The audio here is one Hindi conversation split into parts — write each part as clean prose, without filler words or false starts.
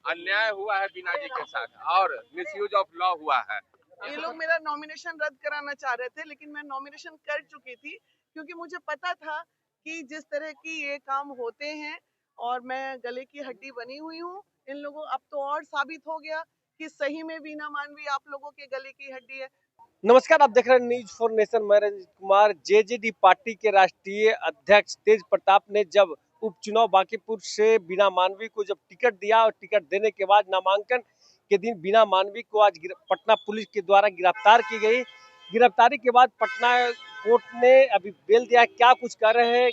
अन्याय हुआ है बीना जी के साथ और मिसयूज ऑफ लॉ हुआ है। ये लोग मेरा नॉमिनेशन रद्द कराना चाह रहे थे, लेकिन मैं नॉमिनेशन कर चुकी थी क्योंकि मुझे पता था कि जिस तरह की ये काम होते हैं और मैं गले की हड्डी बनी हुई हूँ इन लोगों, अब तो और साबित हो गया कि सही में वीना मानवी आप लोगों के गले की हड्डी है। नमस्कार, आप देख रहे हैं न्यूज फॉर नेशन। मैं रंजीत कुमार। जेजेडी पार्टी के राष्ट्रीय अध्यक्ष तेज प्रताप ने जब उपचुनाव बांकीपुर से बीना मानवी को जब टिकट दिया और टिकट देने के बाद नामांकन के दिन बीना मानवी को आज पटना पुलिस के द्वारा गिरफ्तार की गई। गिरफ्तारी के बाद पटना कोर्ट ने अभी बेल दिया। क्या कुछ कर रहे हैं,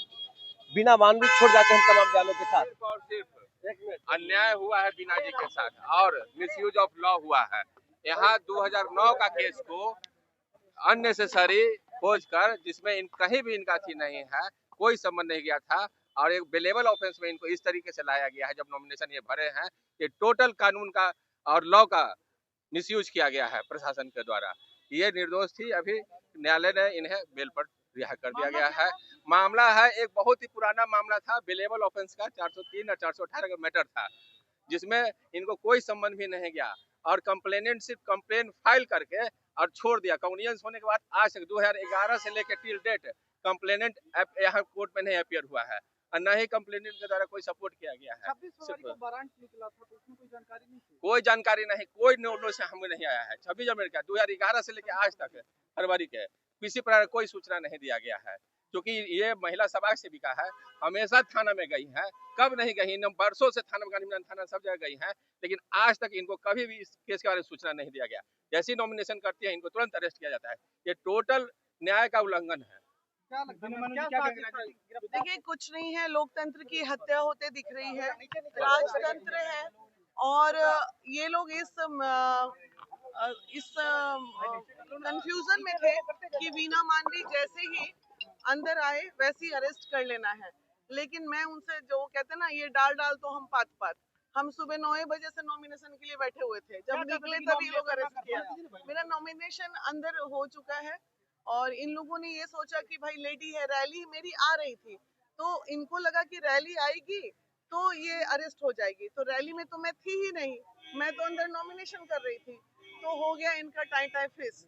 बीना मानवी छोड़ जाते हैं तमाम बयानों के साथ। सिर्फ और सिर्फ अन्याय हुआ है बीना जी के साथ और मिसयूज ऑफ लॉ हुआ है। यहाँ 2009 का केस को अननेसेसरी खोज कर, जिसमें कहीं भी इनका थी नहीं है, कोई संबंध नहीं गया था और एक बेलेबल ऑफेंस में इनको इस तरीके से लाया गया है। जब नॉमिनेशन ये भरे हैं, ये टोटल कानून का और लॉ का मिसयूज किया गया है प्रशासन के द्वारा। ये निर्दोष थी, अभी न्यायालय ने इन्हें बेल पर रिहा कर दिया गया है। मामला है एक बहुत ही पुराना मामला था, बेलेबल ऑफेंस का 403 और 418 का मैटर था, जिसमें इनको कोई संबंध भी नहीं गया और कंप्लेनेंट सिर्फ कंप्लेन फाइल करके और छोड़ दिया। कॉग्निजेंस होने के बाद आज तक 2011 से लेकर टिल डेट कंप्लेनेंट यहाँ कोर्ट में नहीं अपियर हुआ है और न ही कंप्लेनेंट के द्वारा कोई सपोर्ट किया गया है। कोई जानकारी नहीं, कोई नोटिस हमें नहीं आया है। 26 जनवरी का 2011 से लेकर आज तक फरवरी के किसी प्रकार कोई सूचना नहीं दिया गया है, क्योंकि ये महिला समाज सेविका है, हमेशा थाना में गई है। कब नहीं गई, वर्षों से थाना में, थाना सब जगह गई है, लेकिन आज तक इनको कभी भी इस केस के बारे में सूचना नहीं दिया गया। जैसी नॉमिनेशन करती है इनको तुरंत अरेस्ट किया जाता है। ये टोटल न्याय का उल्लंघन है। देखिए, कुछ नहीं है, लोकतंत्र की हत्या होते दिख रही है, राजतंत्र है और ये लोग इस कंफ्यूजन में थे कि वीना मानवी जैसे ही अंदर आए वैसे ही अरेस्ट कर लेना है। लेकिन मैं उनसे जो कहते हैं ना, ये डाल डाल तो हम पात पात, हम सुबह 9 बजे से नॉमिनेशन के लिए बैठे हुए थे, जब निकले तभी ये लोग अरेस्ट किया। मेरा नॉमिनेशन अंदर हो चुका है और इन लोगों ने ये सोचा कि भाई लेडी है, रैली मेरी आ रही थी तो इनको लगा कि रैली आएगी तो ये अरेस्ट हो जाएगी, तो रैली में तो मैं थी ही नहीं, मैं तो अंदर नॉमिनेशन कर रही थी, तो हो गया इनका टाई टाई फिस।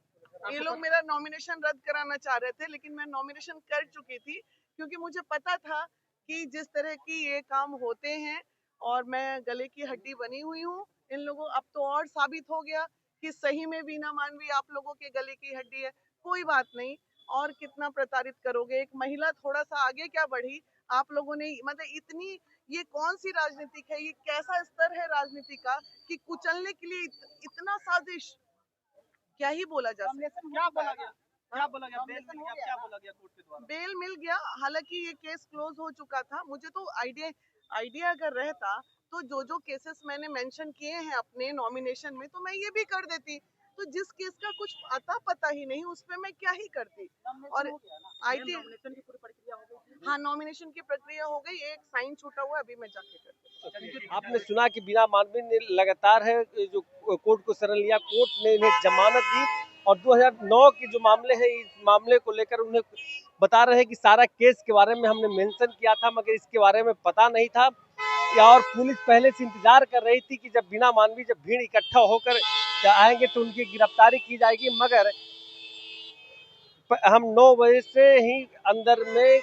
ये लोग मेरा नॉमिनेशन रद्द कराना चाह रहे थे, लेकिन मैं नॉमिनेशन कर चुकी थी क्योंकि मुझे पता था कि जिस तरह की ये काम होते हैं और मैं गले की हड्डी बनी हुई हूँ इन लोगों, अब तो और साबित हो गया कि सही में वीना मानवी आप लोगों के गले की हड्डी है। कोई बात नहीं, और कितना प्रताड़ित करोगे, एक महिला थोड़ा सा आगे क्या बढ़ी, आप लोगों ने मतलब इतनी, ये कौन सी राजनीतिक है, ये कैसा स्तर है राजनीति का कि कुचलने के लिए इतना साजिश, क्या ही बोला जा सकता। क्या बोला गया, क्या बोला गया, बेल मिल गया, क्या बोला गया कोर्ट के द्वारा? बेल मिल गया, हालांकि ये केस क्लोज हो चुका था। मुझे तो आइडिया अगर रहता तो जो जो केसेस मैंने मेंशन किए हैं अपने नॉमिनेशन में, तो मैं ये भी कर देती। तो जिस केस का कुछ अता पता ही नहीं, उस पे मैं क्या ही करती। और आईटी नॉमिनेशन की पूरी प्रक्रिया हो गई? हाँ, नॉमिनेशन की प्रक्रिया हो गई, एक साइन छूटा हुआ, अभी मैं जाके करती। आपने सुना कि बीना मानवी ने लगातार है जो कोर्ट को शरण लिया, कोर्ट ने इन्हें जमानत दी और 2009 के जो मामले हैं, इस मामले को लेकर उन्हें बता रहे हैं कि सारा केस के बारे में हमने मेंशन किया था, मगर इसके बारे में पता नहीं था। और पुलिस पहले से इंतजार कर रही थी कि जब बीना मानवी जब भीड़ इकट्ठा होकर आएंगे तो उनकी गिरफ्तारी की जाएगी, मगर हम 9 बजे से ही अंदर में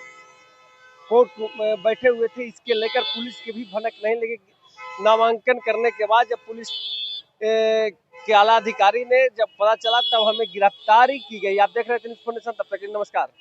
कोर्ट में बैठे हुए थे। इसके लेकर पुलिस की भी भनक नहीं लगी। नामांकन करने के बाद जब पुलिस के आला अधिकारी ने जब पता चला तब हमें गिरफ्तारी की गई। आप देख रहे थे न्यूज़ फॉर नेशन, तब तक नमस्कार।